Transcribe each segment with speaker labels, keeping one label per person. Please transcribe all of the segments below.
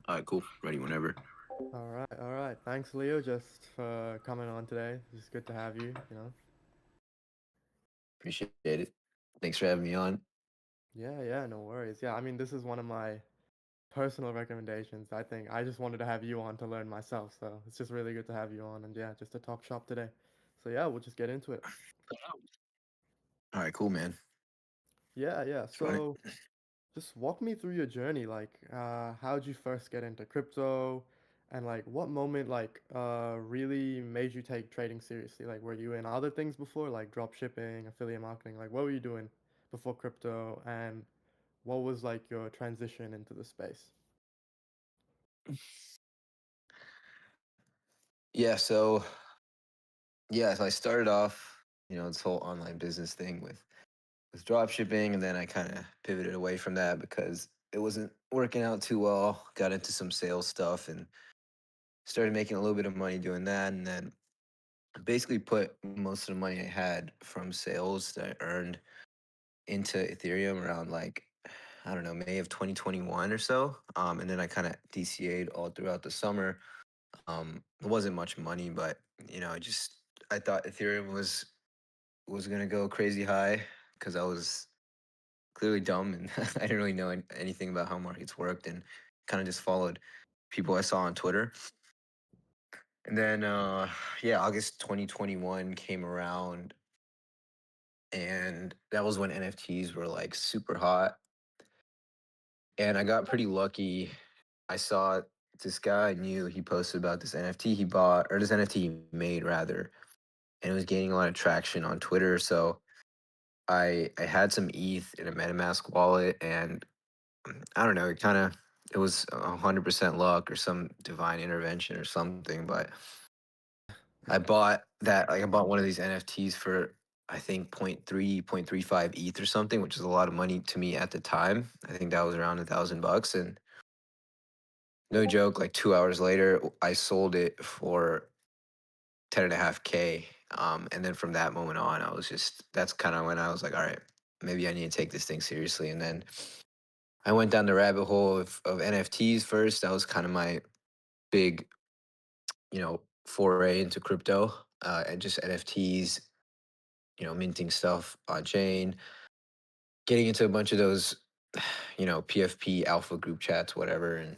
Speaker 1: All right, cool. Ready whenever.
Speaker 2: All right, all right. Thanks, Leo, just for coming on today. It's good to have you.
Speaker 1: Appreciate it. Thanks for having me on.
Speaker 2: Yeah, yeah, no worries. Yeah, I mean, this is one of my personal recommendations. I think I just wanted to have you on to learn myself, so it's just really good to have you on and yeah, just to talk shop today. So yeah, we'll just get into it.
Speaker 1: All right, cool, man.
Speaker 2: Yeah, yeah.
Speaker 1: It's fine.
Speaker 2: So just walk me through your journey. Like, how'd you first get into crypto? And like, what moment really made you take trading seriously? Like, were you in other things before, like drop shipping, affiliate marketing? Like, what were you doing before crypto? And what was like your transition into the space?
Speaker 1: Yeah, so I started off, this whole online business thing with drop shipping, and then I kind of pivoted away from that because it wasn't working out too well. Got into some sales stuff and started making a little bit of money doing that, and then basically put most of the money I had from sales that I earned into Ethereum around like I don't know, May of 2021 or so. And then I kind of DCA'd all throughout the summer. It wasn't much money, but I thought Ethereum was gonna go crazy high because I was clearly dumb and I didn't really know anything about how markets worked and kind of just followed people I saw on Twitter. And then yeah, August 2021 came around and that was when NFTs were like super hot. And I got pretty lucky. I saw this guy I knew, he posted about this NFT he bought, or this NFT he made rather, and it was gaining a lot of traction on Twitter. So I had some ETH in a MetaMask wallet, and I don't know, it was 100% luck or some divine intervention or something. But I bought one of these NFTs for I think point three five ETH or something, which is a lot of money to me at the time. I think that was around $1,000, and no joke, like 2 hours later, I sold it for 10.5K. And then from that moment on, that's kind of when I was like, all right, maybe I need to take this thing seriously. And then I went down the rabbit hole of NFTs first. That was kind of my big, foray into crypto, and just NFTs, minting stuff on chain, getting into a bunch of those, PFP alpha group chats, whatever, and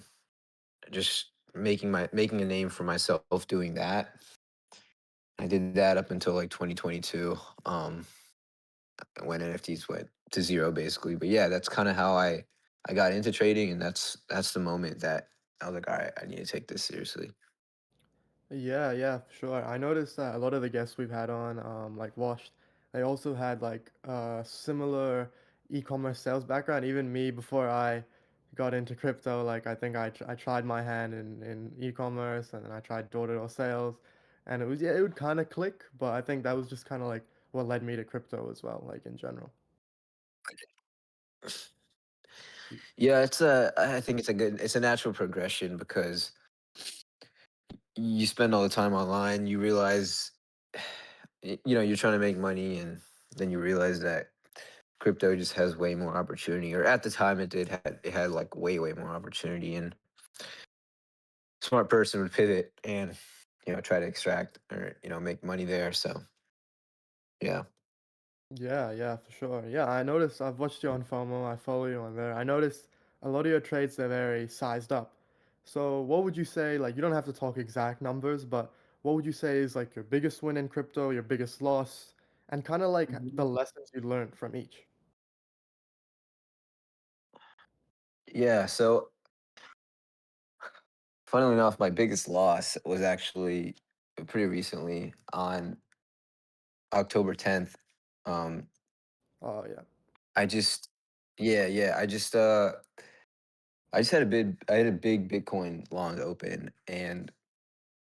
Speaker 1: just making a name for myself doing that. I did that up until like 2022, when NFTs went to zero, basically. But yeah, that's kind of how I got into trading, and that's the moment that I was like, all right, I need to take this seriously.
Speaker 2: Yeah, yeah, for sure. I noticed that a lot of the guests we've had on, like Washed, they also had like similar e-commerce sales background. Even me, before I got into crypto, like I think I tried my hand in e-commerce and then I tried door-to-door sales, and yeah, it would kind of click, but I think that was just kind of like what led me to crypto as well, like in general.
Speaker 1: Yeah, I think it's a natural progression because you spend all the time online, you realize, you're trying to make money, and then you realize that crypto just has way more opportunity, or at the time it had like way more opportunity, and smart person would pivot and try to extract or make money there. So yeah.
Speaker 2: Yeah, yeah, for sure. Yeah, I noticed I've watched you on FOMO, I follow you on there. I noticed a lot of your trades are very sized up. So what would you say, like you don't have to talk exact numbers, but what would you say is like your biggest win in crypto, your biggest loss, and kind of like the
Speaker 1: Mhm.
Speaker 2: lessons you learned from each?
Speaker 1: Yeah, so funnily enough, my biggest loss was actually pretty recently on October 10th. um
Speaker 2: Oh yeah.
Speaker 1: I just yeah, I just had a big Bitcoin long open, and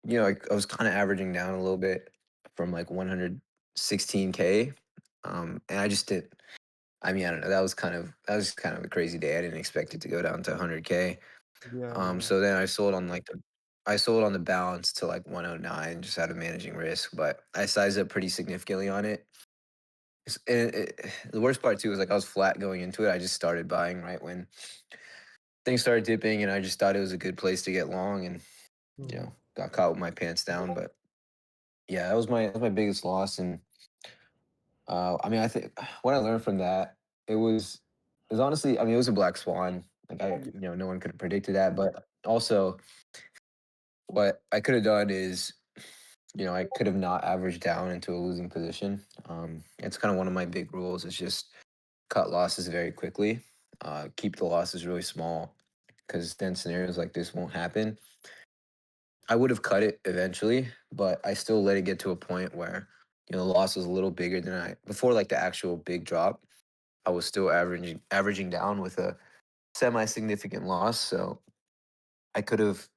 Speaker 1: I was kind of averaging down a little bit from like 116K. And I just did. I mean, I don't know. That was kind of a crazy day. I didn't expect it to go down to 100K.
Speaker 2: Yeah, yeah.
Speaker 1: So then I sold on the balance to like 109 just out of managing risk, but I sized up pretty significantly on it. The worst part too was like I was flat going into it. I just started buying right when things started dipping, and I just thought it was a good place to get long, and
Speaker 2: Mhm.
Speaker 1: got caught with my pants down. But yeah, that was my biggest loss, and I mean, I think what I learned from that, it was it was honestly, I mean, it was a black swan. Like
Speaker 2: Yeah,
Speaker 1: no one could have predicted that. But also, what I could have done is, I could have not averaged down into a losing position. It's kind of one of my big rules. Is just cut losses very quickly. Keep the losses really small, because then scenarios like this won't happen. I would have cut it eventually, but I still let it get to a point where the loss was a little bigger than I before, like the actual big drop. I was still averaging down with a semi significant loss, so I could have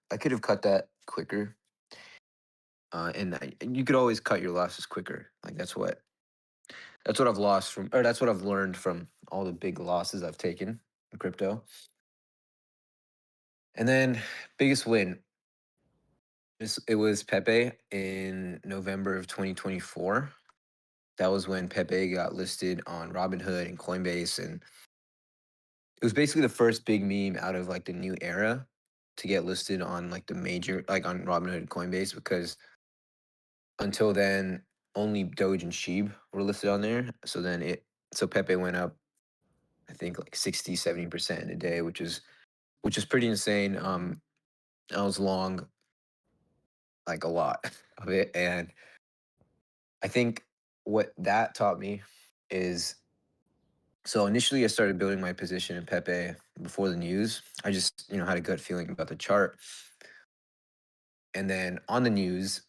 Speaker 1: cut that quicker. And you could always cut your losses quicker. Like that's what I've lost from, or that's what I've learned from all the big losses I've taken in crypto. And then biggest win. It was Pepe in November of 2024. That was when Pepe got listed on Robinhood and Coinbase, and it was basically the first big meme out of like the new era to get listed on like the major, like on Robinhood and Coinbase, because until then only Doge and Sheeb were listed on there. So Pepe went up, I think, like 60-70% in a day, which is pretty insane. I was long like a lot of it, and I think what that taught me is, so initially I started building my position in Pepe before the news. I just, had a gut feeling about the chart. And then on the news,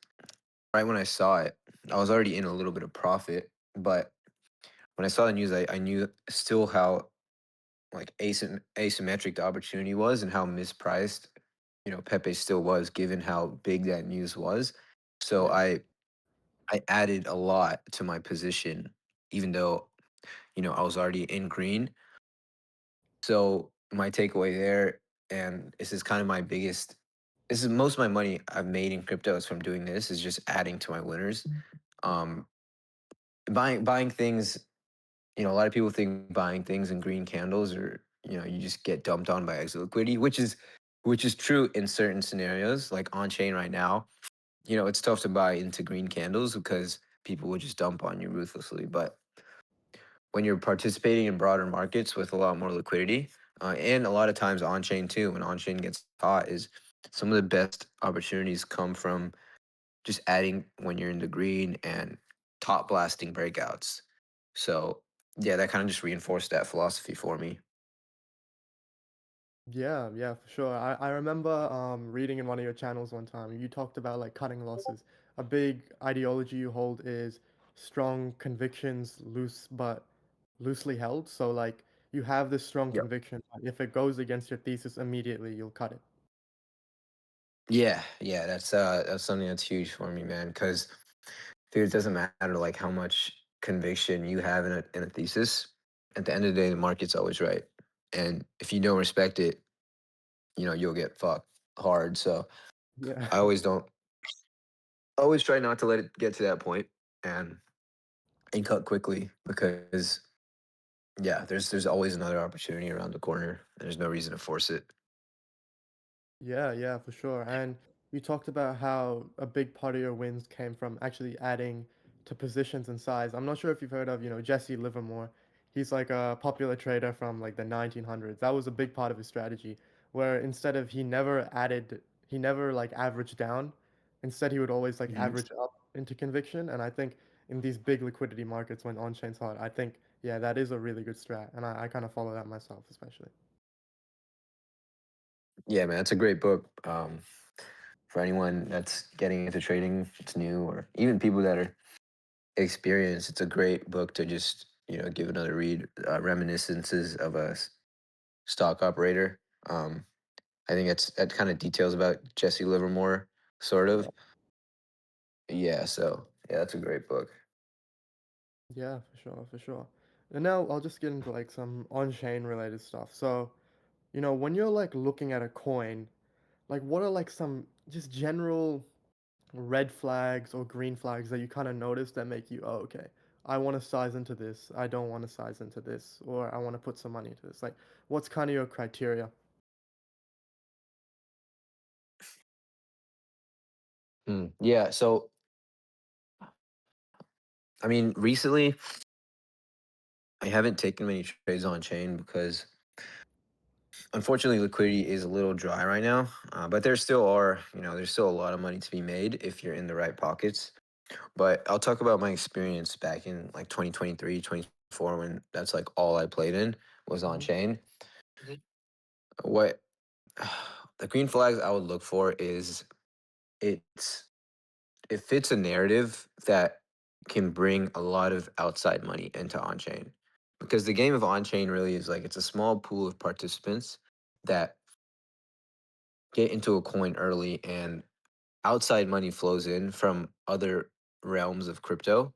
Speaker 1: right when I saw it, I was already in a little bit of profit. But when I saw the news, I knew still how like asymmetric the opportunity was, and how mispriced, Pepe still was, given how big that news was. So
Speaker 2: yeah,
Speaker 1: I added a lot to my position, even though, I was already in green. So my takeaway there, and this is kind of my biggest, this is most of my money I've made in crypto is from doing this, is just adding to my winners. Um, buying things, a lot of people think buying things in green candles, or you just get dumped on by exit liquidity, which is true in certain scenarios, like on chain right now. It's tough to buy into green candles because people would just dump on you ruthlessly. But when you're participating in broader markets with a lot more liquidity, and a lot of times on chain too, when on chain gets hot, is some of the best opportunities come from just adding when you're in the green and top blasting breakouts. So yeah, that kind of just reinforced that philosophy for me.
Speaker 2: yeah, yeah, for sure. I remember reading in one of your channels one time, you talked about like cutting losses. A big ideology you hold is strong convictions, loosely held. So like you have this strong
Speaker 1: Yep.
Speaker 2: conviction, but if it goes against your thesis immediately, you'll cut it.
Speaker 1: Yeah, yeah, that's something that's huge for me, man. Because dude, it doesn't matter like how much conviction you have in a thesis. At the end of the day, the market's always right, and if you don't respect it, you'll get fucked hard. So
Speaker 2: Yeah.
Speaker 1: I always don't always try not to let it get to that point, and cut quickly, because yeah, there's always another opportunity around the corner. There's no reason to force it.
Speaker 2: Yeah, yeah, for sure. And you talked about how a big part of your wins came from actually adding to positions and size. I'm not sure if you've heard of, Jesse Livermore. He's like a popular trader from like the 1900s. That was a big part of his strategy, where instead of he never like averaged down. Instead, he would always like
Speaker 1: Mhm.
Speaker 2: average up into conviction. And I think in these big liquidity markets when on-chain's hot, I think, yeah, that is a really good strat. And I kind of follow that myself, especially.
Speaker 1: Yeah, man, it's a great book. For anyone that's getting into trading, it's new, or even people that are experienced, it's a great book to just give another read. Reminiscences of a stock operator. I think that kind of details about Jesse Livermore, sort of. Yeah, so yeah, that's a great book.
Speaker 2: Yeah, for sure, for sure. And now I'll just get into like some on-chain related stuff. So, when you're like looking at a coin, like what are like some just general red flags or green flags that you kind of notice that make you, oh, okay, I want to size into this, I don't want to size into this, or I want to put some money into this. Like, what's kind of your criteria?
Speaker 1: Yeah. So, I mean, recently I haven't taken many trades on chain because unfortunately liquidity is a little dry right now. But there still are, there's still a lot of money to be made if you're in the right pockets. But I'll talk about my experience back in like 2023, 2024, when that's like all I played in was on
Speaker 2: Mhm.
Speaker 1: chain. What the green flags I would look for is it's it fits a narrative that can bring a lot of outside money into on chain. Because the game of on chain really is like it's a small pool of participants that get into a coin early and outside money flows in from other realms of crypto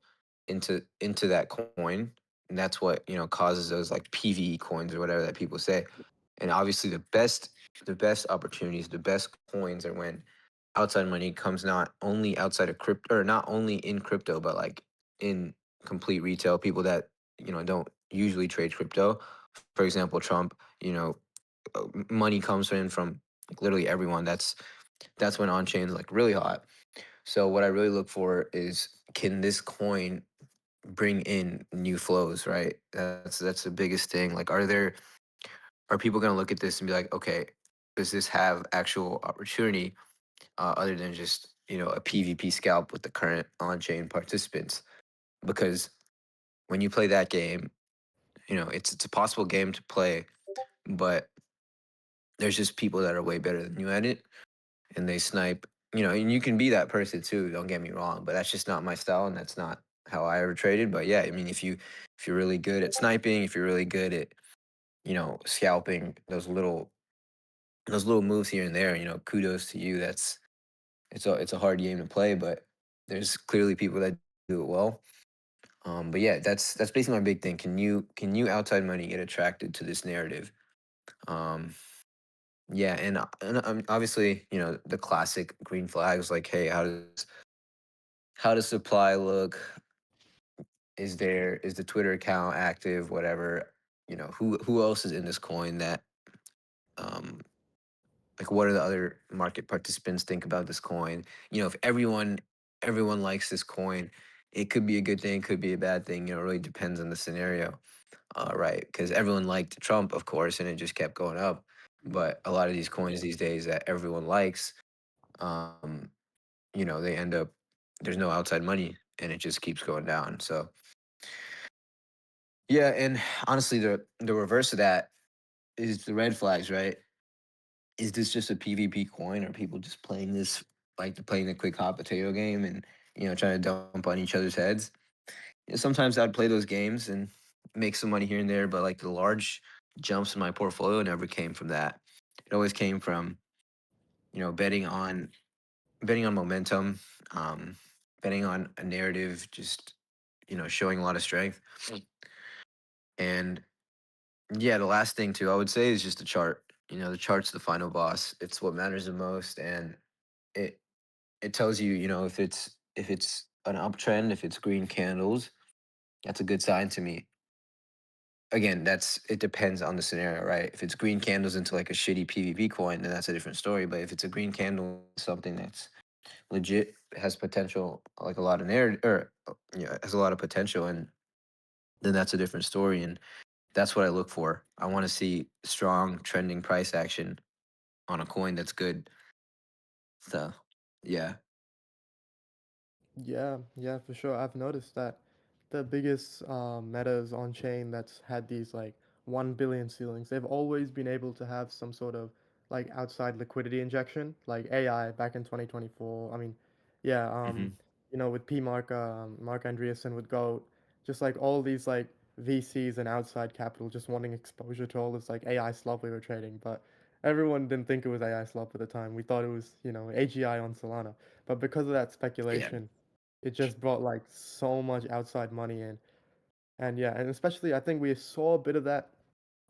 Speaker 1: into that coin, and that's what causes those like PVE coins or whatever that people say. And obviously the best opportunities, the best coins are when outside money comes not only outside of crypto or not only in crypto but like in complete retail, people that don't usually trade crypto. For example, Trump, money comes in from like literally everyone. That's when on chain's like really hot. So what I really look for is, can this coin bring in new flows, right? That's the biggest thing. Like, are people going to look at this and be like, okay, does this have actual opportunity other than just a PvP scalp with the current on-chain participants? Because when you play that game, it's a possible game to play, but there's just people that are way better than you at it, and they snipe. And you can be that person too. Don't get me wrong, but that's just not my style, and that's not how I ever traded. But yeah, I mean, if you're really good at sniping, if you're really good at scalping those little moves here and there, kudos to you. It's a hard game to play, but there's clearly people that do it well. But yeah, that's basically my big thing. Can you outside money get attracted to this narrative? Um, yeah, and obviously, the classic green flags like, hey, how does supply look? Is the Twitter account active? Whatever. Who else is in this coin that um like, what are the other market participants think about this coin? If everyone likes this coin, it could be a good thing, could be a bad thing. It really depends on the scenario, right? Because everyone liked Trump, of course, and it just kept going up. But a lot of these coins these days that everyone likes, um, they end up there's no outside money and it just keeps going down. So yeah, and honestly, the reverse of that is the red flags, right? Is this just a PvP coin? Are people just playing this like they're playing a quick hot potato game and trying to dump on each other's heads? Sometimes I'd play those games and make some money here and there, but like the large jumps in my portfolio never came from that. It always came from betting on momentum, um, betting on a narrative, just showing a lot of strength. And yeah, the last thing too I would say is just the chart. The chart's the final boss. It's what matters the most, and it it tells you, if it's an uptrend, if it's green candles, that's a good sign to me. Again, it depends on the scenario, right? If it's green candles into like a shitty PvP coin, then that's a different story. But if it's a green candle, something that's legit, has potential, like a lot of narrative, or has a lot of potential, and then that's a different story. And that's what I look for. I want to see strong trending price action on a coin that's good. So, yeah.
Speaker 2: Yeah, yeah, for sure. I've noticed that the biggest metas on chain that's had these like 1 billion ceilings, they've always been able to have some sort of like outside liquidity injection, like AI back in 2024. I mean, yeah,
Speaker 1: Hmm.
Speaker 2: with P Mark, Mark Andreessen with GOAT, just like all these like VCs and outside capital just wanting exposure to all this like AI slop we were trading, but everyone didn't think it was AI slop at the time. We thought it was, AGI on Solana. But because of that
Speaker 1: Yeah.
Speaker 2: speculation, it just brought like so much outside money in. And yeah, and especially I think we saw a bit of that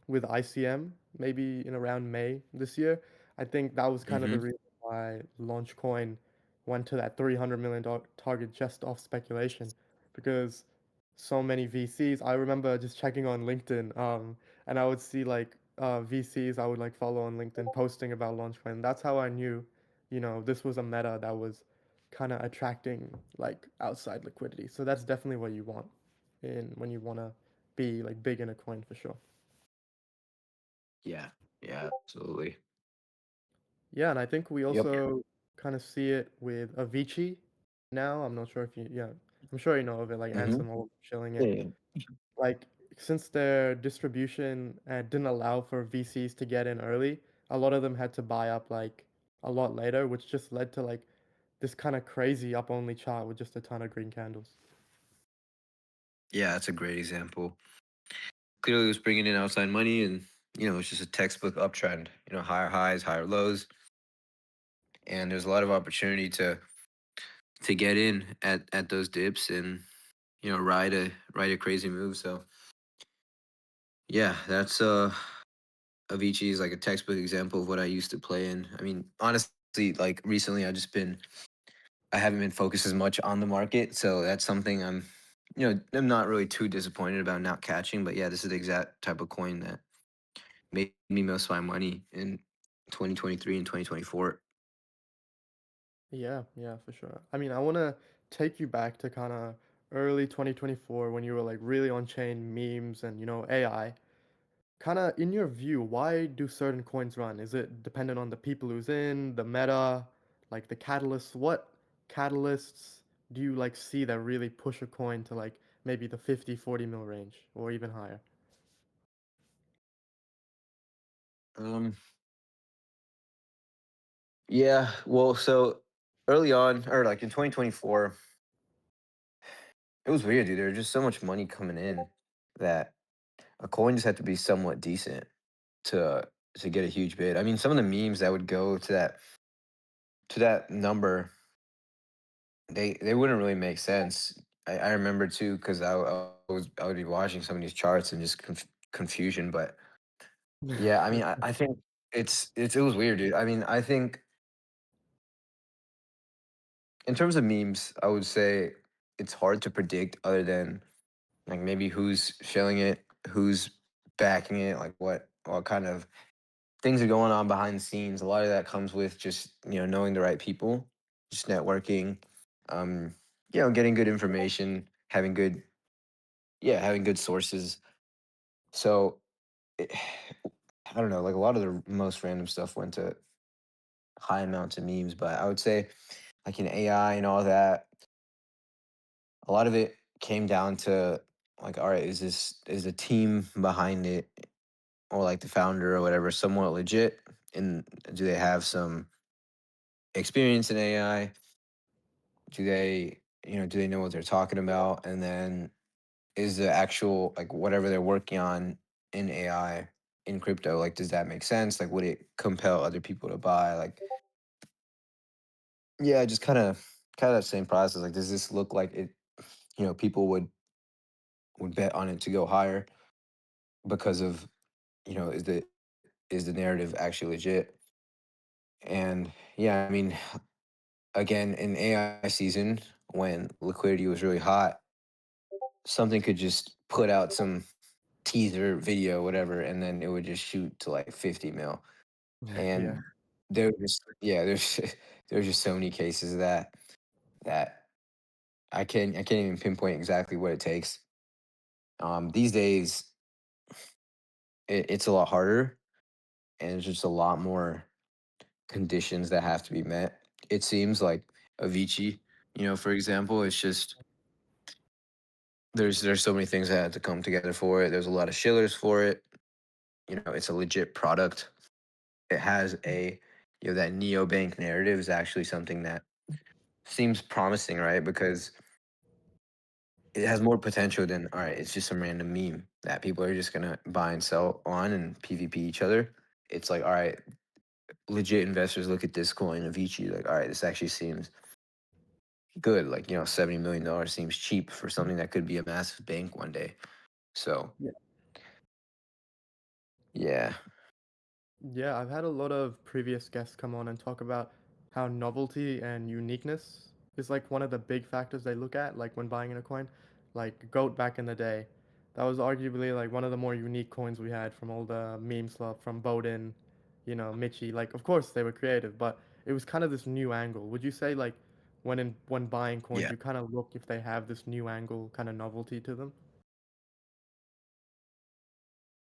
Speaker 2: with ICM maybe in around May this year. I think that was kind of the
Speaker 1: Hmm.
Speaker 2: reason why Launchcoin went to that $300 million target just off speculation because so many VCs. I remember just checking on LinkedIn, and I would see like VCs I would like follow on LinkedIn posting about Launchcoin. That's how I knew, this was a meta that was kind of attracting like outside liquidity. So that's definitely what you want in when you want to be like big in a coin for sure.
Speaker 1: Yeah. Yeah, absolutely.
Speaker 2: Yeah, and I think we
Speaker 1: Yep.
Speaker 2: also kind of see it with Avicii now. I'm not sure if you, yeah, I'm sure you know of it, like
Speaker 1: Hmm.
Speaker 2: Ansem all shilling it.
Speaker 1: Yeah.
Speaker 2: Like since their distribution didn't allow for VCs to get in early, a lot of them had to buy up like a lot later, which just led to like this kind of crazy up only chart with just a ton of green candles.
Speaker 1: Yeah, that's a great example. Clearly, it was bringing in outside money, and it's just a textbook uptrend. Higher highs, higher lows, and there's a lot of opportunity to get in at those dips and ride a crazy move. So yeah, that's Avicii is like a textbook example of what I used to play in. I mean, honestly, like recently, I haven't been focused as much on the market, so that's something I'm not really too disappointed about not catching. But yeah, this is the exact type of coin that made me most of my money in 2023 and 2024.
Speaker 2: Yeah, yeah, for sure. I mean, I want to take you back to kind of early 2024 when you were like really on chain memes and AI. Kind of in your view, why do certain coins run? Is it dependent on the people who's in, the meta, like the catalysts? What catalysts do you like see that really push a coin to like maybe the 50, 40 mil range or even higher?
Speaker 1: Um, yeah, well, so early on, or like in 2024, it was weird, dude. There was just so much money coming in that a coin just had to be somewhat decent to to get a huge bid. I mean, some of the memes that would go to that number, they wouldn't really make sense. I remember too because I would be watching some of these charts and just confusion. But yeah, I mean, I think it was weird, dude. I mean, I think in terms of memes, I would say it's hard to predict other than like maybe who's shilling it, who's backing it, like what kind of things are going on behind the scenes. A lot of that comes with just knowing the right people, just networking, um, getting good information, having good sources. So it, I don't know, like a lot of the most random stuff went to high amounts of memes, but I would say like in AI and all that, a lot of it came down to like, all right, is the team behind it or like the founder or whatever somewhat legit, and do they have some experience in AI? Do they know what they're talking about? And then is the actual like whatever they're working on in AI in crypto, like does that make sense? Like would it compel other people to buy? Like yeah, just kind of that same process. Like does this look like it, people would bet on it to go higher because of, is the narrative actually legit? And yeah, I mean, again, in AI season when liquidity was really hot, something could just put out some teaser video, whatever, and then it would just shoot to like 50 mil.
Speaker 2: Yeah.
Speaker 1: And there's there's just so many cases of that I can't even pinpoint exactly what it takes. These days it's a lot harder and it's just a lot more conditions that have to be met. It seems like Avicii, for example, it's just there's so many things that had to come together for it. There's a lot of shillers for it. It's a legit product. It has that neobank narrative is actually something that seems promising, right? Because it has more potential than, all right, it's just some random meme that people are just gonna buy and sell on and PvP each other. It's like, all right, legit investors look at this coin of each, like, all right, this actually seems good. Like, $70 million seems cheap for something that could be a massive bank one day. So yeah.
Speaker 2: Yeah, I've had a lot of previous guests come on and talk about how novelty and uniqueness is like one of the big factors they look at, like when buying in a coin. Like Goat back in the day, that was arguably like one of the more unique coins we had from all the meme stuff from Bowden, Michi. Like, of course they were creative, but it was kind of this new angle. Would you say like when buying coins,
Speaker 1: Yeah.
Speaker 2: you kind of look if they have this new angle kind of novelty to them.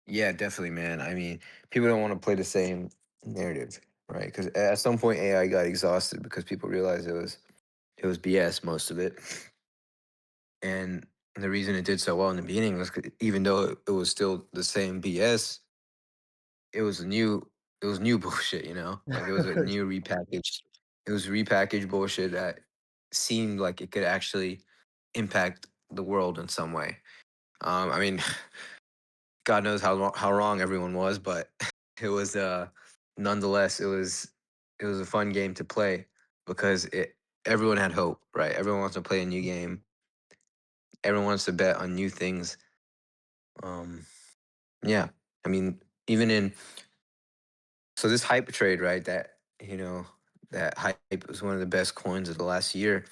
Speaker 1: Yeah, definitely, man. I mean, people don't want to play the same narrative, right? Because at some point AI got exhausted because people realized it was BS, most of it. And the reason it did so well in the beginning was 'cause even though it was still the same BS, it was a new it was new bullshit, you know? Like it was a new repackaged it was repackaged bullshit that seemed like it could actually impact the world in some way. I mean, God knows how wrong everyone was, but it was nonetheless it was a fun game to play because it everyone had hope, right? Everyone wants to play a new game. Everyone wants to bet on new things. Um, yeah, I mean, even in so this hype trade, right? That hype was one of the best coins of the last year,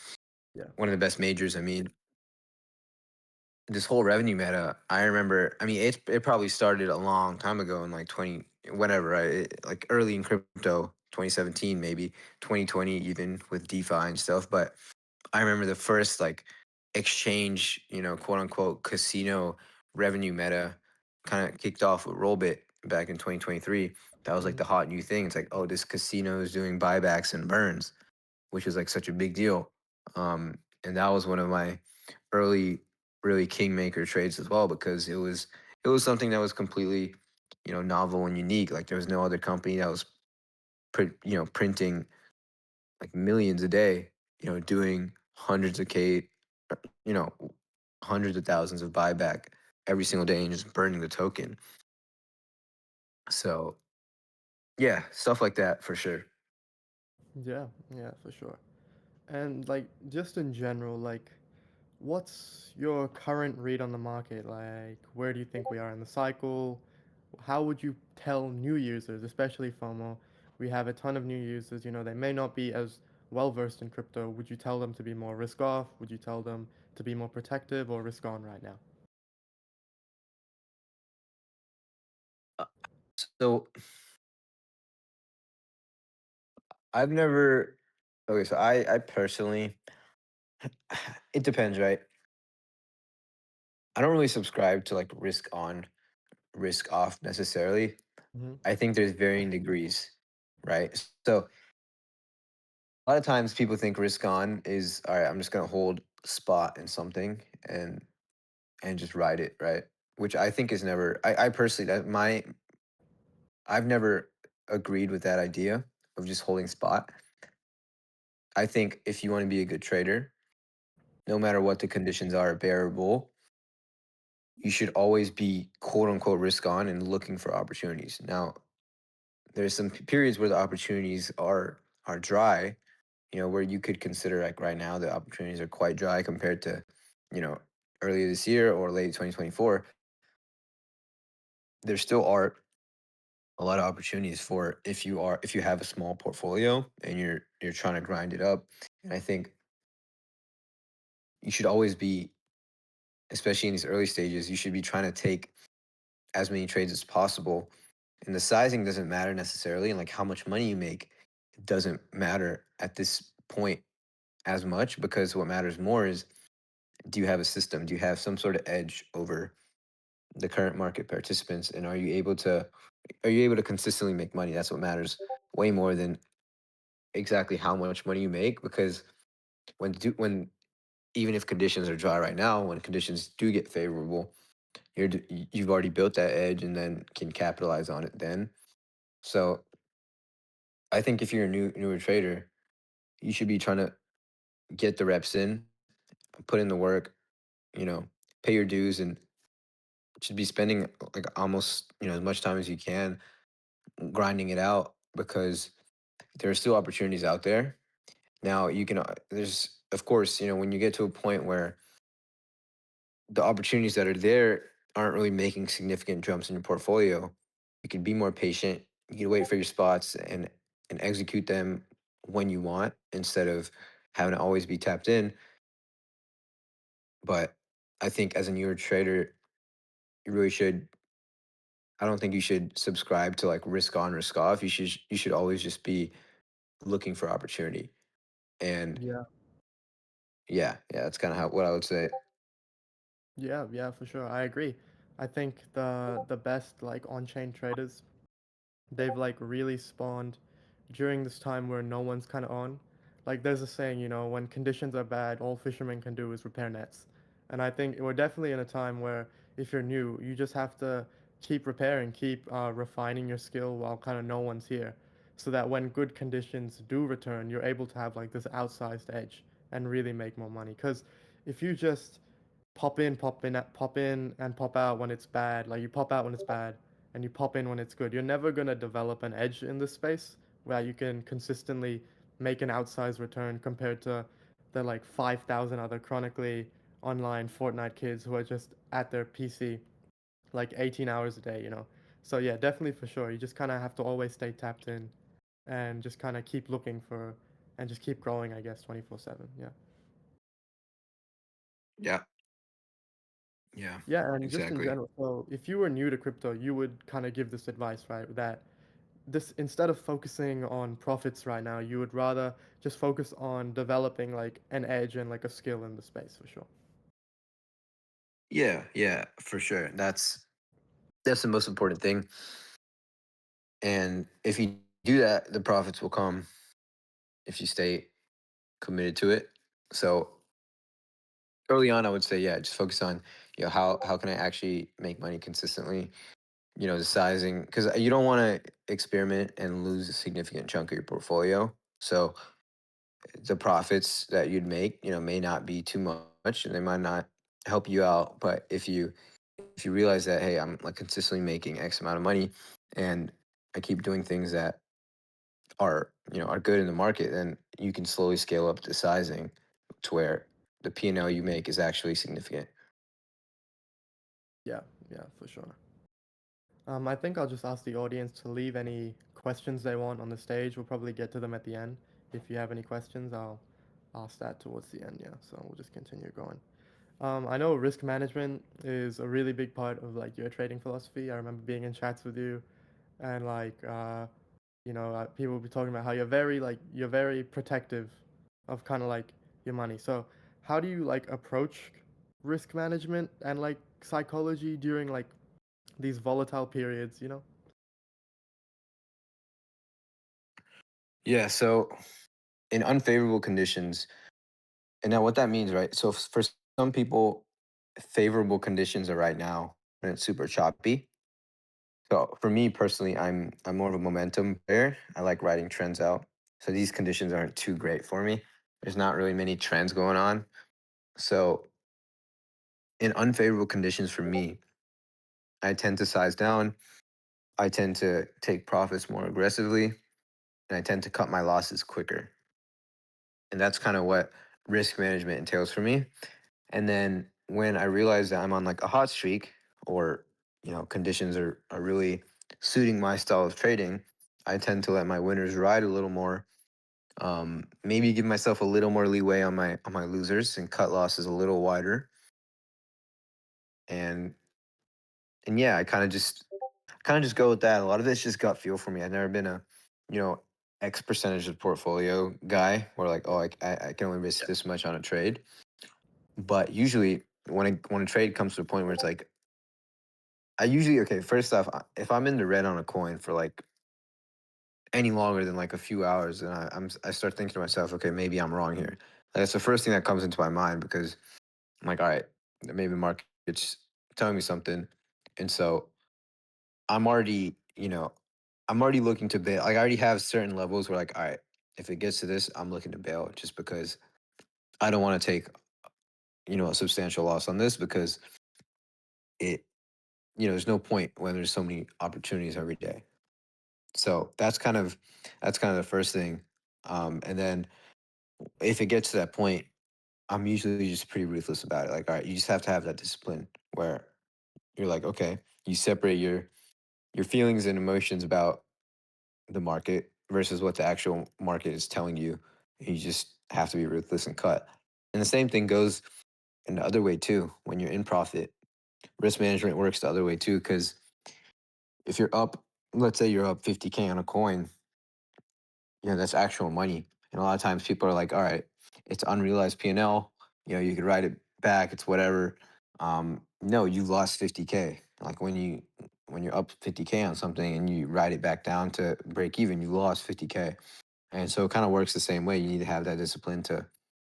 Speaker 2: Yeah.
Speaker 1: one of the best majors. I mean, this whole revenue meta, I remember, I mean, it probably started a long time ago in like 20, whatever, right? Like early in crypto, 2017, maybe 2020, even with DeFi and stuff. But I remember the first like exchange, quote unquote, casino revenue meta kind of kicked off with Rollbit back in 2023. That was like
Speaker 2: Mhm.
Speaker 1: the hot new thing. It's like, oh, this casino is doing buybacks and burns, which was like such a big deal. And that was one of my early, really kingmaker trades as well because it was something that was completely, novel and unique. Like there was no other company that was, printing like millions a day, doing hundreds of K, you know, hundreds of thousands of buyback every single day and just burning the token. So yeah, stuff like that for sure.
Speaker 2: Yeah, yeah, for sure. And like just in general, like what's your current read on the market? Like where do you think we are in the cycle? How would you tell new users, especially FOMO? We have a ton of new users, they may not be as well versed in crypto. Would you tell them to be more risk off? Would you tell them to be more protective or risk on right now?
Speaker 1: Uh, So I've never. Okay, so I personally, it depends, right? I don't really subscribe to like risk on, risk off necessarily.
Speaker 2: Hmm.
Speaker 1: I think there's varying degrees, right? So a lot of times people think risk on is all right. I'm just gonna hold spot in something and just ride it, right? Which I think is never. I personally I've never agreed with that idea of just holding spot. I think if you want to be a good trader, no matter what the conditions are, bearable, you should always be quote unquote risk on and looking for opportunities. Now, there's some periods where the opportunities are dry, where you could consider like right now the opportunities are quite dry compared to, you know, earlier this year or late 2024. There still are a lot of opportunities for if you have a small portfolio and you're trying to grind it up. And I think you should always be, especially in these early stages, you should be trying to take as many trades as possible. And the sizing doesn't matter necessarily, and like how much money you make, it doesn't matter at this point as much because what matters more is, do you have a system? Do you have some sort of edge over the current market participants? And are you able to consistently make money? That's what matters way more than exactly how much money you make. Because when even if conditions are dry right now, when conditions do get favorable, you've already built that edge and then can capitalize on it then. So I think if you're a newer trader, you should be trying to get the reps in, put in the work, you know, pay your dues, and should be spending like almost as much time as you can grinding it out because there are still opportunities out there. Now you can there's of course when you get to a point where the opportunities that are there aren't really making significant jumps in your portfolio, you can be more patient. You can wait for your spots and execute them when you want instead of having to always be tapped in. But I think as a newer trader, you really should. I don't think you should subscribe to like risk on, risk off. You should always just be looking for opportunity. And
Speaker 2: Yeah.
Speaker 1: Yeah, yeah, that's kind of how what I would say.
Speaker 2: Yeah, yeah, for sure. I agree. I think the best like on-chain traders, they've like really spawned during this time where no one's kind of on. Like there's a saying, when conditions are bad, all fishermen can do is repair nets. And I think we're definitely in a time where if you're new, you just have to keep repairing, keep refining your skill while kind of no one's here, so that when good conditions do return, you're able to have like this outsized edge and really make more money. Because if you just pop in, and pop out when it's bad. Like you pop out when it's bad, and you pop in when it's good. You're never gonna develop an edge in this space where you can consistently make an outsized return compared to the like 5,000 other chronically online Fortnite kids who are just at their PC like 18 hours a day. So yeah, definitely for sure. You just kind of have to always stay tapped in and just kind of keep looking for and just keep growing, I guess, 24/7. Yeah.
Speaker 1: Yeah, yeah,
Speaker 2: Yeah, and just in
Speaker 1: exactly.
Speaker 2: general, so if you were new to crypto, you would kind of give this advice, right? That this instead of focusing on profits right now, you would rather just focus on developing like an edge and like a skill in the space for sure.
Speaker 1: Yeah, yeah, for sure. That's the most important thing. And if you do that, the profits will come if you stay committed to it. So early on, I would say, yeah, just focus on, how can I actually make money consistently? The sizing, because you don't want to experiment and lose a significant chunk of your portfolio. So the profits that you'd make, may not be too much, and they might not help you out. But if you realize that, hey, I'm like consistently making X amount of money, and I keep doing things that are good in the market, then you can slowly scale up the sizing to where the P&L you make is actually significant.
Speaker 2: Yeah, yeah, for sure. I think I'll just ask the audience to leave any questions they want on the stage. We'll probably get to them at the end. If you have any questions, I'll ask that towards the end. Yeah, so we'll just continue going. I know risk management is a really big part of like your trading philosophy. I remember being in chats with you, and like people will be talking about how you're very protective of kind of like your money. So how do you like approach risk management and like psychology during like these volatile periods?
Speaker 1: Yeah. So in unfavorable conditions, and now what that means, right? So for some people, favorable conditions are right now, and it's super choppy. So for me personally, I'm more of a momentum player. I like riding trends out. So these conditions aren't too great for me. There's not really many trends going on. So in unfavorable conditions for me, I tend to size down. I tend to take profits more aggressively, and I tend to cut my losses quicker. And that's kind of what risk management entails for me. And then when I realize that I'm on like a hot streak, or conditions are really suiting my style of trading, I tend to let my winners ride a little more. Maybe give myself a little more leeway on my losers and cut losses a little wider. And yeah, I kind of just go with that. A lot of it's just gut feel for me. I've never been a, you know, X percentage of portfolio guy where like, oh, I can only risk this much on a trade. But usually when a trade comes to a point where it's like, I usually, okay, first off, if I'm in the red on a coin for like any longer than like a few hours, then I start thinking to myself, okay, maybe I'm wrong here. That's the first thing that comes into my mind, because I'm like, all right, maybe the market's telling me something. And so I'm already, I'm already looking to bail. Like I already have certain levels where like, all right, if it gets to this, I'm looking to bail, just because I don't want to take, a substantial loss on this, because it, there's no point when there's so many opportunities every day. So that's kind of the first thing. And then if it gets to that point, I'm usually just pretty ruthless about it. Like, all right, you just have to have that discipline where you're like, okay, you separate your feelings and emotions about the market versus what the actual market is telling you. You just have to be ruthless and cut. And the same thing goes in the other way too. When you're in profit, risk management works the other way too. Because if you're up, let's say you're up 50K on a coin, that's actual money. And a lot of times people are like, all right, it's unrealized P&L. you could write it back, it's whatever. No, you lost 50K. Like when you're up 50K on something and you write it back down to break even, you lost 50K. And so it kind of works the same way. You need to have that discipline to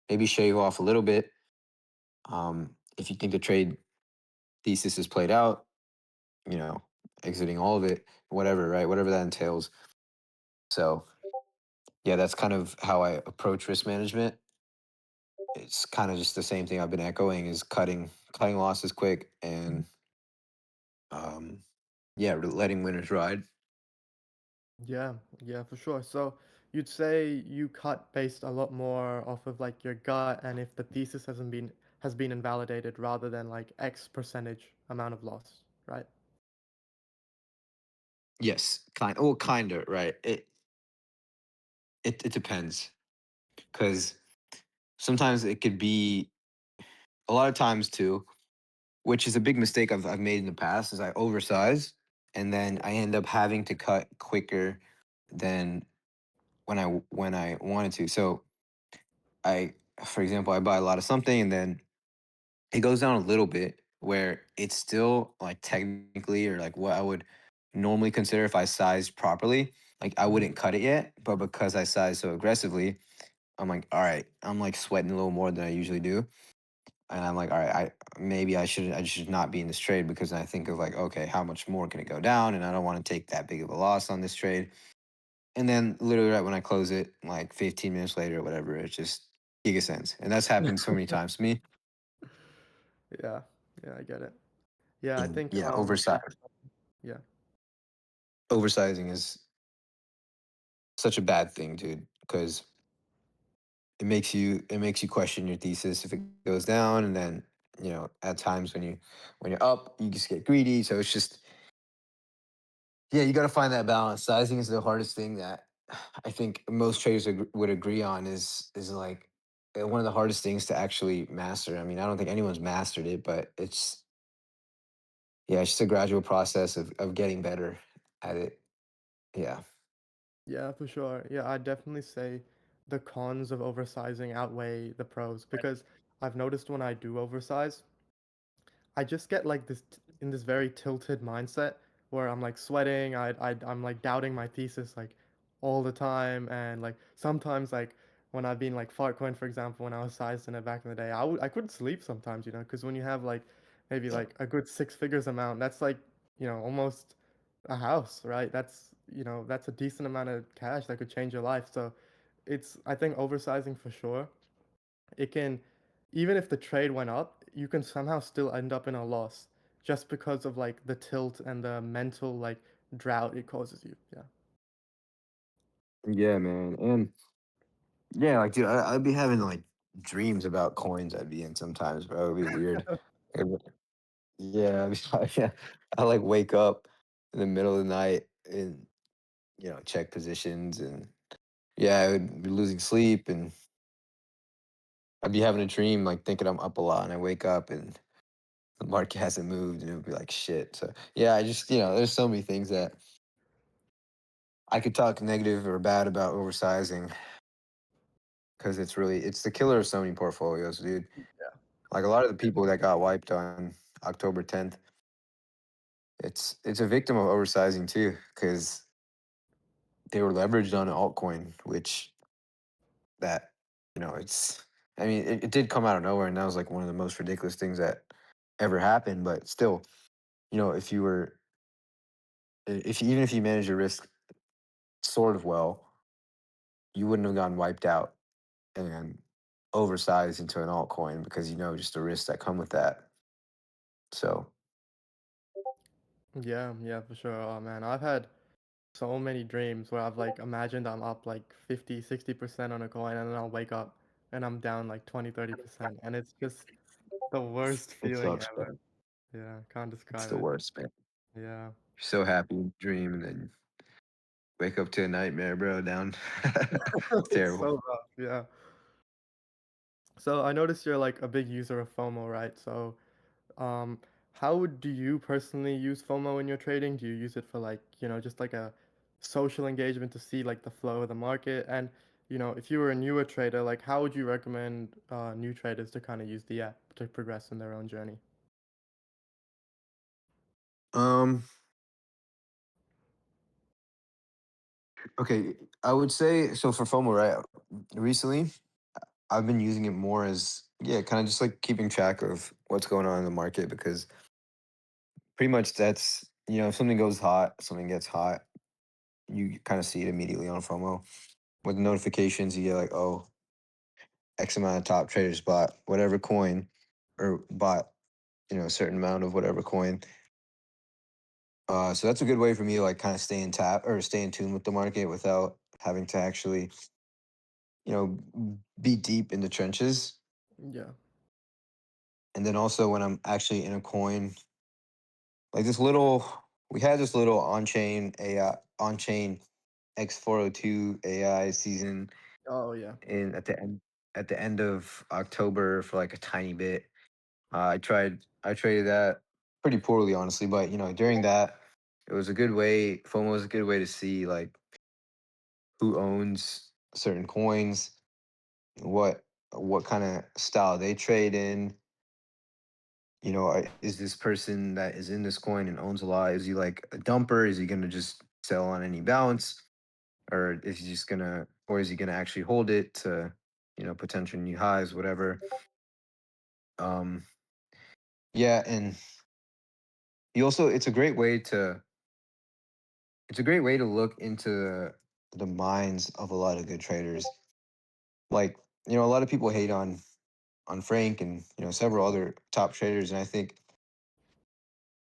Speaker 1: maybe shave off a little bit. If you think the trade thesis is played out, you know, exiting all of it, whatever, right? Whatever that entails. So yeah, that's kind of how I approach risk management. It's kind of just the same thing I've been echoing is cutting losses quick and um yeah, letting winners ride.
Speaker 2: Yeah, yeah, for sure. So you'd say you cut based a lot more off of like your gut and if the thesis has been invalidated rather than like X percentage amount of loss, right?
Speaker 1: Yes, kind of, right. It depends because sometimes it could be a lot of times too, which is a big mistake I've made in the past, is I oversize and then I end up having to cut quicker than when I wanted to. So I, for example, I buy a lot of something and then it goes down a little bit where it's still like technically or like what I would normally consider if I sized properly. Like I
Speaker 2: Mhm.
Speaker 1: wouldn't cut it yet, but because I sized so aggressively, I'm like, all right, I'm like sweating a little more than I usually do. And I'm like, all right, I should not be in this trade because I think of like, okay, how much more can it go down? And I don't want to take that big of a loss on this trade. And then literally right when I close it, like 15 minutes later or whatever, it's just giga cents. And that's happened so many times to me.
Speaker 2: Yeah, yeah, I get it. Yeah, I
Speaker 1: And
Speaker 2: think
Speaker 1: yeah,
Speaker 2: yeah.
Speaker 1: oversizing is such a bad thing, dude, because it makes you question your thesis if it goes down, and then at times when you're up, you just get greedy. So it's just yeah, you got to find that balance. Sizing is the hardest thing that I think most traders would agree on is like one of the hardest things to actually master. I mean, I don't think anyone's mastered it, but it's yeah, it's just a gradual process of getting better at it. Yeah.
Speaker 2: Yeah, for sure. Yeah, I'd definitely say the cons of oversizing outweigh the pros because I've noticed when I do oversize, I just get like in this very tilted mindset where I'm like sweating, I'm like doubting my thesis like all the time and like sometimes like when I've been like Fartcoin for example when I was sized in it back in the day, I couldn't sleep sometimes, because when you have like maybe like a good six figures amount, that's like, almost a house, right? That's a decent amount of cash that could change your life. So it's I think oversizing for sure it can, even if the trade went up, you can somehow still end up in a loss just because of like the tilt and the mental like drought it causes you. Yeah.
Speaker 1: Yeah, man. And yeah, like, dude, I'd be having like dreams about coins I'd be in sometimes, bro. It'd be weird. Yeah, yeah. I like wake up in the middle of the night and check positions and yeah, I would be losing sleep and I'd be having a dream like thinking I'm up a lot and I wake up and the market hasn't moved and it would be like shit. So yeah, I just there's so many things that I could talk negative or bad about oversizing because it's the killer of so many portfolios, dude.
Speaker 2: Yeah.
Speaker 1: Like a lot of the people that got wiped on October 10th, it's a victim of oversizing too, because they were leveraged on an altcoin, which that it's I mean it did come out of nowhere, and that was like one of the most ridiculous things that ever happened. But still, if you were if even if you manage your risk sort of well, you wouldn't have gotten wiped out and oversized into an altcoin because just the risks that come with that. So
Speaker 2: Yeah, yeah, for sure. Oh man, I've had so many dreams where I've like imagined I'm up like 50, 60% on a coin and then I'll wake up and I'm down like 20, 30%. And it's just the worst
Speaker 1: it
Speaker 2: feeling
Speaker 1: sucks, man.
Speaker 2: ever. Yeah, can't
Speaker 1: It's
Speaker 2: describe
Speaker 1: the
Speaker 2: it.
Speaker 1: worst, man.
Speaker 2: Yeah.
Speaker 1: You're so happy in dream and then wake up to a nightmare, bro. Down. It's
Speaker 2: It's
Speaker 1: terrible.
Speaker 2: so rough. Yeah. So I noticed you're like a big user of FOMO, right? So Um, how do you personally use FOMO in your trading? Do you use it for like, just like a social engagement to see like the flow of the market? And if you were a newer trader, like how would you recommend new traders to kind of use the app to progress in their own journey?
Speaker 1: Um, okay, I would say so for FOMO, right? Recently, I've been using it more as yeah, kind of just like keeping track of what's going on in the market because pretty much that's if something goes hot, something gets hot, you kind of see it immediately on FOMO. With notifications, you get like, oh, X amount of top traders bought whatever coin or bought, a certain amount of whatever coin. So that's a good way for me to like kind of stay in tap or stay in tune with the market without having to actually, be deep in the trenches.
Speaker 2: Yeah.
Speaker 1: And then also when I'm actually in a coin, like we had this little on-chain AI, on-chain X402 AI season
Speaker 2: Oh yeah.
Speaker 1: in at the end of October for like a tiny bit. I traded that pretty poorly, honestly, but during that, it was a good way. FOMO was a good way to see like who owns certain coins, what what kind of style they trade in. Is this person that is in this coin and owns a lot? Is he like a dumper? Is he gonna just sell on any bounce, or is he gonna actually hold it to potential new highs, whatever? Um, yeah, and you also it's a great way to look into the minds of a lot of good traders. Like, a lot of people hate on Frank and, several other top traders. And I think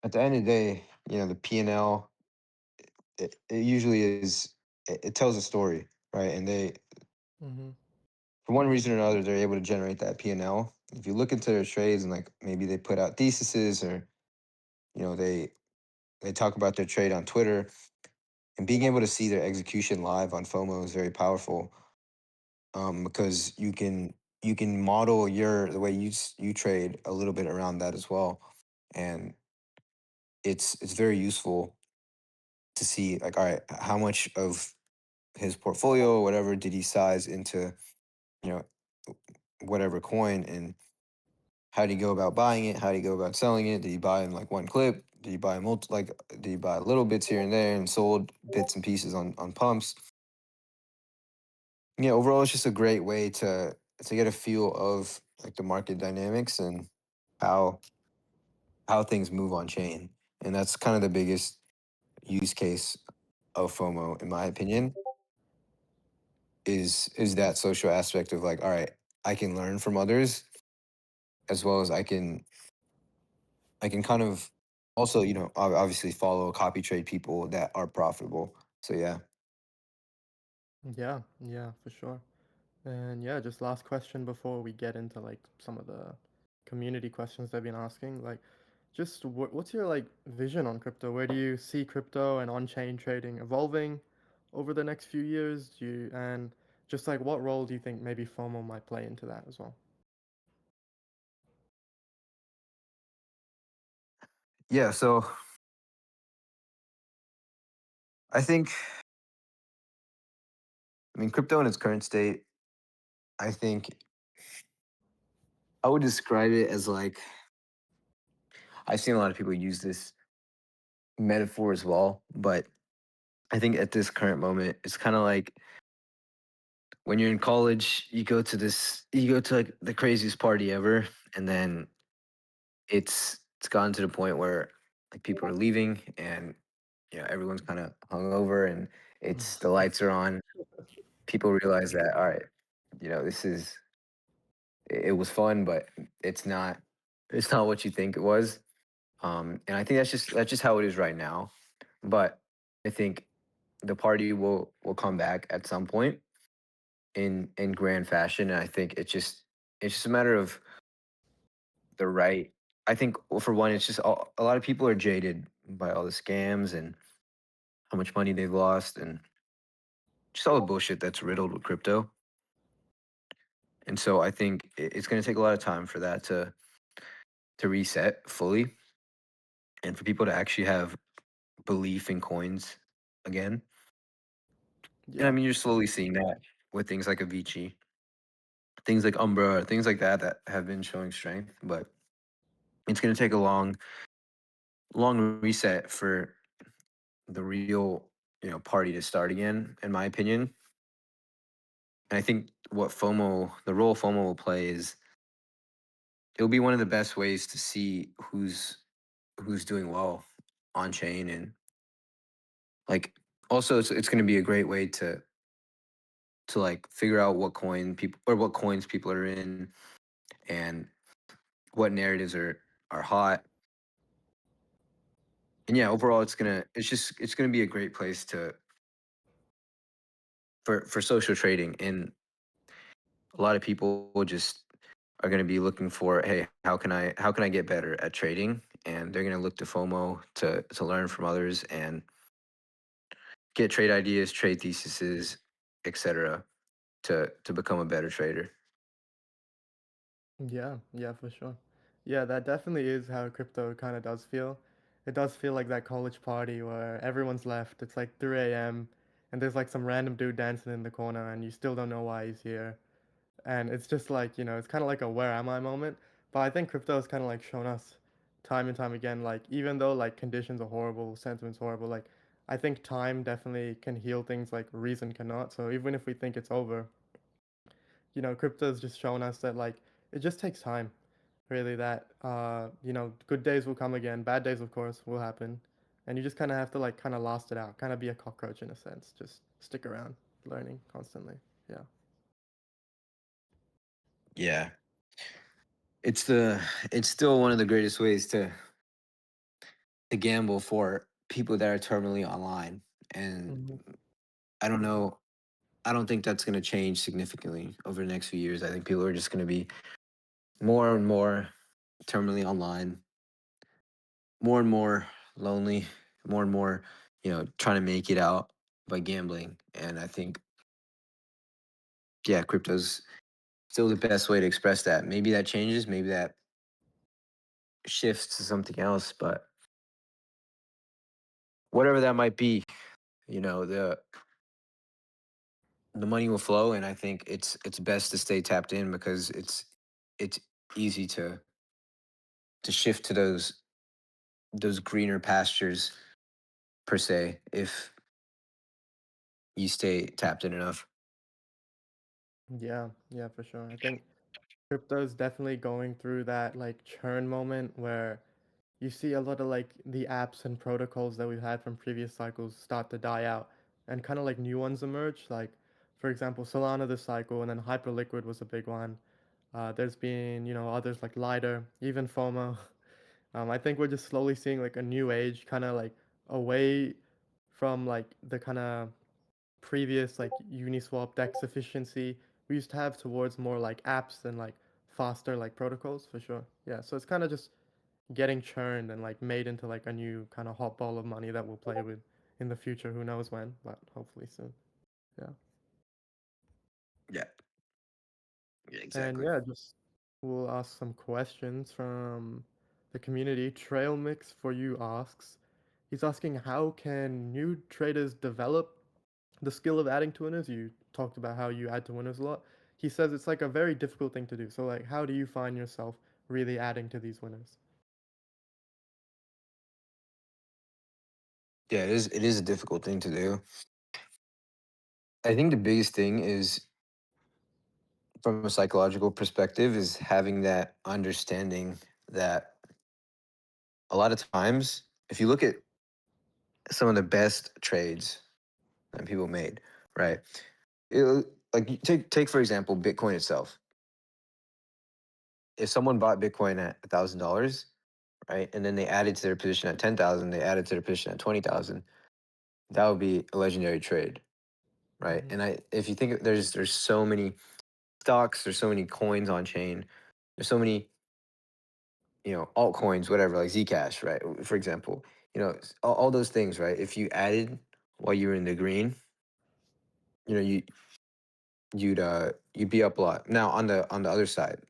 Speaker 1: at the end of the day, the P&L, it usually it tells a story, right? And
Speaker 2: Hmm.
Speaker 1: for one reason or another, they're able to generate that P&L. If you look into their trades and like maybe they put out theses or, you know, they talk about their trade on Twitter and being able to see their execution live on FOMO is very powerful. Because you can model the way you trade a little bit around that as well, and it's very useful to see like all right how much of his portfolio or whatever did he size into you know whatever coin, and how did he go about buying it, how did he go about selling it, did he buy in like one clip, did he buy little bits here and there and sold bits and pieces on pumps. Yeah, overall, it's just a great way to get a feel of like the market dynamics and how how things move on chain, and that's kind of the biggest use case of FOMO, in my opinion, is that social aspect of like, all right, I can learn from others as well as I can kind of also obviously follow copy trade people that are profitable. So yeah.
Speaker 2: Yeah, yeah, for sure. And yeah, just last question before we get into like some of the community questions they've been asking. Like, just what's your like vision on crypto? Where do you see crypto and on-chain trading evolving over the next few years? And just like what role do you think maybe FOMO might play into that as well?
Speaker 1: Yeah, so I think, I mean, crypto in its current state, I think I would describe it as like, I've seen a lot of people use this metaphor as well, but I think at this current moment, it's kind of like when you're in college, you go to like the craziest party ever, and then it's gotten to the point where like people are leaving, and everyone's kind of hungover, and it's the lights are on. People realize that all right, this is it was fun, but it's not it's not what you think it was. And I think that's just how it is right now. But I think the party will come back at some point in grand fashion, and I think it's just a matter of the right. I think well, for one, it's just a lot of people are jaded by all the scams and how much money they've lost, and just all the bullshit that's riddled with crypto. And so I think it's going to take a lot of time for that to reset fully, and for people to actually have belief in coins again. And I
Speaker 2: Yeah.
Speaker 1: mean, you're slowly seeing that. with things like Avicii, things like Umbra, things like that that have been showing strength. But it's going to take a long reset for the real party to start again, in my opinion. And I think the role FOMO will play is it'll be one of the best ways to see who's doing well on chain and like also it's going to be a great way to like figure out what coins people are in and what narratives are hot. And yeah, overall it's gonna be a great place to for social trading. And a lot of people will just are going to be looking for, hey, how can I get better at trading? And they're going to look to FOMO to learn from others and get trade ideas, trade theses, etc. To become a better trader.
Speaker 2: Yeah, yeah, for sure. Yeah, that definitely is how crypto kind of does feel. It does feel like that college party where everyone's left. It's like 3 a.m. and there's like some random dude dancing in the corner and you still don't know why he's here. And it's just like, it's kind of like a where am I moment. But I think crypto has kind of like shown us time and time again, like even though like conditions are horrible, sentiment's horrible, like I think time definitely can heal things like reason cannot. So even if we think it's over, crypto's just shown us that like it just takes time, really. That good days will come again, bad days of course will happen, and you just kind of have to like kind of last it out, kind of be a cockroach in a sense, just stick around, learning constantly. Yeah.
Speaker 1: Yeah, it's still one of the greatest ways to gamble for people that are terminally online. And
Speaker 2: Hmm.
Speaker 1: I don't know. I don't think that's going to change significantly over the next few years. I think people are just going to be more and more terminally online, more and more lonely, more and more, trying to make it out by gambling. And I think, yeah, crypto's still the best way to express that. Maybe that changes, maybe that shifts to something else, but whatever that might be, the money will flow. And I think it's best to stay tapped in because it's easy to shift to those greener pastures per se if you stay tapped in enough.
Speaker 2: Yeah, yeah, for sure. I think crypto's definitely going through that like churn moment where you see a lot of like the apps and protocols that we've had from previous cycles start to die out and kind of like new ones emerge. Like, for example, Solana this cycle, and then Hyperliquid was a big one. There's been, others like Lighter, even FOMO. I think we're just slowly seeing like a new age, kind of like away from like the kind of previous like Uniswap DEX efficiency we used to have towards more like apps and like faster like protocols for sure. Yeah, so it's kind of just getting churned and like made into like a new kind of hot ball of money that we'll play with in the future. Who knows when, but hopefully soon. Yeah.
Speaker 1: Yeah, yeah,
Speaker 2: And
Speaker 1: exactly.
Speaker 2: yeah, just we'll ask some questions from the community. Trail Mix for you asks, he's asking how can new traders develop the skill of adding to winners? You talked about how you add to winners a lot. He says it's like a very difficult thing to do. So like, how do you find yourself really adding to these winners?
Speaker 1: Yeah, it is a difficult thing to do. I think the biggest thing is from a psychological perspective is having that understanding that a lot of times if you look at some of the best trades that people made, right? Like take for example Bitcoin itself. If someone bought Bitcoin at $1,000, right, and then they added to their position at 10,000, they added to their position at 20,000, that would be a legendary trade, right?
Speaker 2: Hmm.
Speaker 1: And if you think there's so many stocks, there's so many coins on chain, there's so many altcoins, whatever, like Zcash, right? For example, all those things, right? If you added while you were in the green, you know you you'd be up a lot. Now on the other side,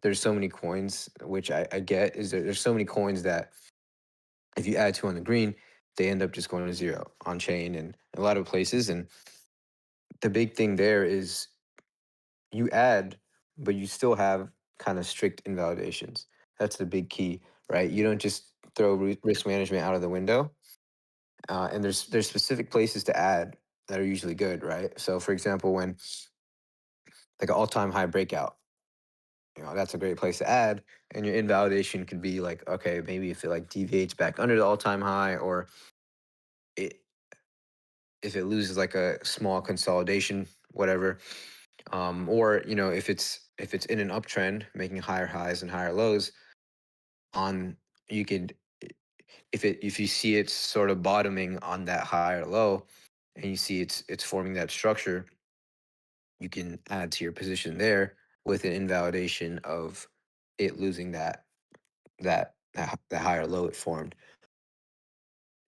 Speaker 1: there's so many coins, which I get is there's so many coins that if you add two on the green, they end up just going to zero on chain and a lot of places. And the big thing there is you add, but you still have kind of strict invalidations. That's the big key, right? You don't just throw risk management out of the window. And there's specific places to add that are usually good, right? So, for example, when like an all-time high breakout, that's a great place to add. And your invalidation could be like, okay, maybe if it like deviates back under the all-time high, or it, if it loses like a small consolidation, whatever. Or if it's in an uptrend, making higher highs and higher lows on, you could, if you see it's sort of bottoming on that high or low, and you see it's forming that structure, you can add to your position there with an invalidation of it losing that higher low it formed.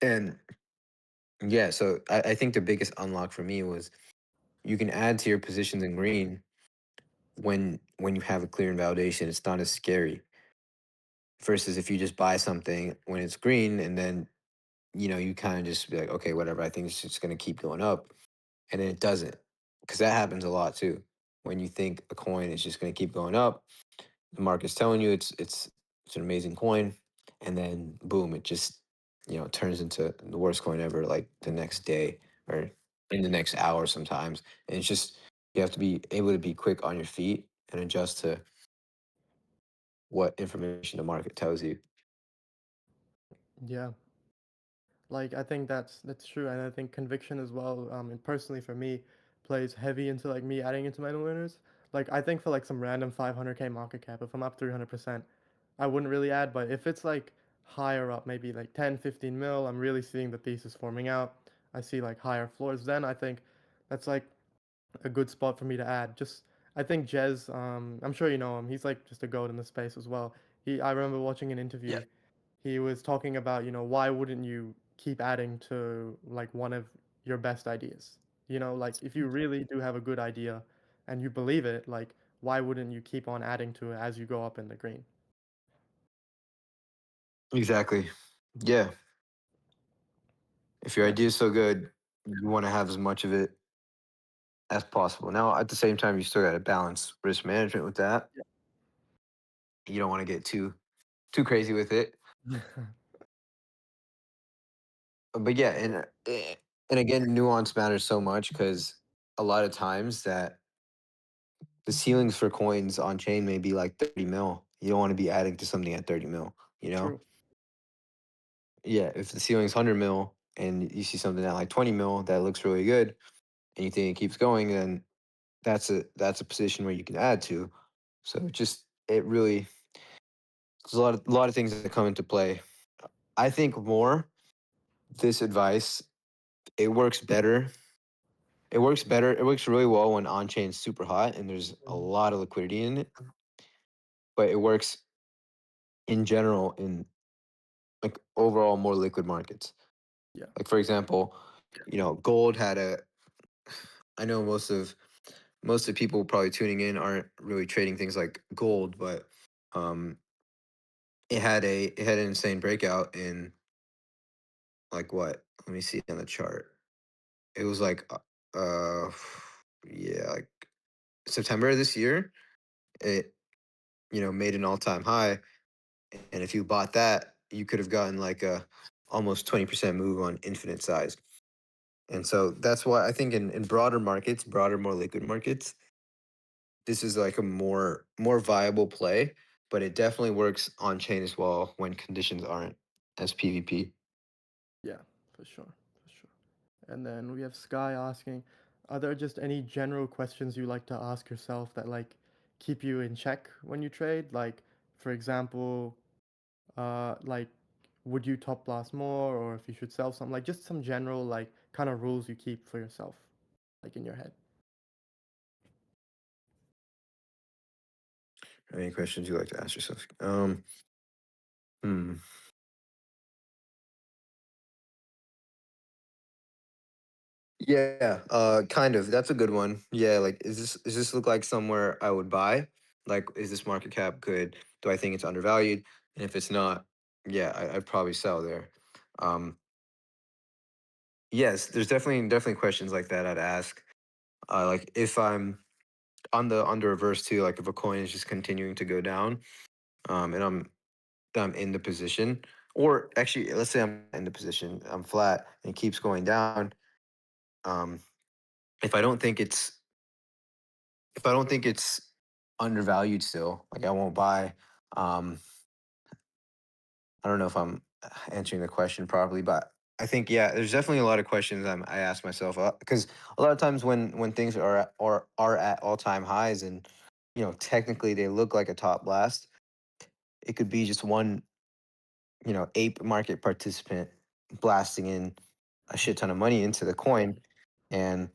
Speaker 1: And yeah, so I think the biggest unlock for me was you can add to your positions in green when you have a clear invalidation. It's not as scary versus if you just buy something when it's green, and then you kind of just be like, okay, whatever, I think it's just going to keep going up, and then it doesn't, because that happens a lot too. When you think a coin is just going to keep going up, the market's telling you it's an amazing coin, and then boom, it just turns into the worst coin ever, like the next day or in the next hour sometimes. And it's just, you have to be able to be quick on your feet and adjust to what information the market tells you.
Speaker 2: Yeah. Like I think that's true, and I think conviction as well. And personally for me, plays heavy into like me adding into my winners. Like I think for like some random 500K market cap, if I'm up 300%, I wouldn't really add. But if it's like higher up, maybe like 10, 15 mil, I'm really seeing the thesis forming out. I see like higher floors. Then I think that's like a good spot for me to add. Just I think Jez, I'm sure you know him. He's like just a goat in the space as well. I remember watching an
Speaker 1: Yeah,
Speaker 2: interview. He was talking about, why wouldn't you keep adding to like one of your best ideas? Like if you really do have a good idea and you believe it, like why wouldn't you keep on adding to it as you go up in the green?
Speaker 1: exactly. Yeah, if your
Speaker 2: Yeah,
Speaker 1: idea is so good, you want to have as much of it as possible. Now, at the same time, you still got to balance risk management with that. You don't want to get too crazy with it.
Speaker 2: yeah.
Speaker 1: But yeah, and again, nuance matters so much, because a lot of times that the ceilings for coins on chain may be like 30 mil. You don't want to be adding to something at 30 mil, you know?
Speaker 2: True.
Speaker 1: Yeah, if the ceiling's 100 mil and you see something at like 20 mil that looks really good and you think it keeps going, then that's a position where you can add to. So it really, there's a lot of things that come into play. I think more this advice, it works better. It works better. It works really well when on chain's super hot and there's a
Speaker 2: Mhm.
Speaker 1: lot of liquidity in it. But it works in general in like overall more liquid markets.
Speaker 2: Yeah.
Speaker 1: Like for example, gold had a. I know most of the people probably tuning in aren't really trading things like gold, but um, it had an insane breakout in, like, what? Let me see on the chart. It was like yeah, like September of this year. It made an all-time high, and if you bought that, you could have gotten like a almost 20% move on infinite size. And so that's why I think in broader markets, more liquid markets, this is like a more viable play, but it definitely works on chain as well when conditions aren't as PvP.
Speaker 2: Yeah, for sure. For sure. And then we have Sky asking, are there just any general questions you like to ask yourself that like keep you in check when you trade? Like, for example, like, would you top blast more, or if you should sell something? Like, just some general like kind of rules you keep for yourself, like in your head.
Speaker 1: Any questions you like to ask yourself? Hmm. Yeah, kind of. That's a good one. Yeah, like, is this look like somewhere I would buy? Like, is this market cap good? Do I think it's undervalued? And if it's not, yeah, I'd probably sell there. Um, yes, there's definitely questions like that I'd ask. Like if I'm on the reverse too, like if a coin is just continuing to go down, and I'm in the position, or actually, let's say I'm in the position, I'm flat, and it keeps going down. Um, if I don't think it's if I don't think it's undervalued still, like I won't buy. Um, I don't know if I'm answering the question properly, but I think yeah, there's definitely a lot of questions I ask myself because a lot of times when things are at all time highs and technically they look like a top blast, it could be just one ape market participant blasting in a shit ton of money into the coin, and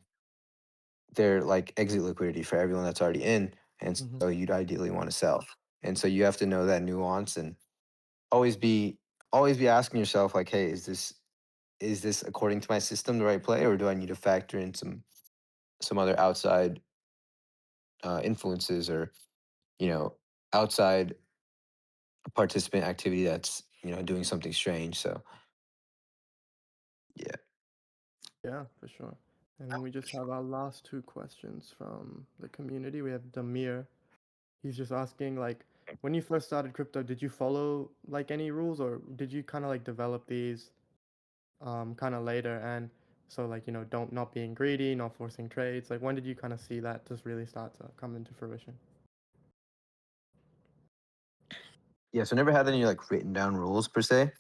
Speaker 1: they're like exit liquidity for everyone that's already in, and
Speaker 2: Mhm.
Speaker 1: so you'd ideally want to sell, and so you have to know that nuance and always be always be asking yourself like, hey, is this according to my system the right play, or do I need to factor in some other outside influences, or you know outside participant activity that's doing something strange. So yeah.
Speaker 2: Yeah, for sure. And then we just have our last two questions from the community. We have Damir. He's just asking like, when you first started crypto, did you follow like any rules, or did you kind of like develop these kind of later? And so like, don't not being greedy, not forcing trades. Like when did you kind of see that just really start to come into fruition?
Speaker 1: Yeah, so I never had any like written down rules per se,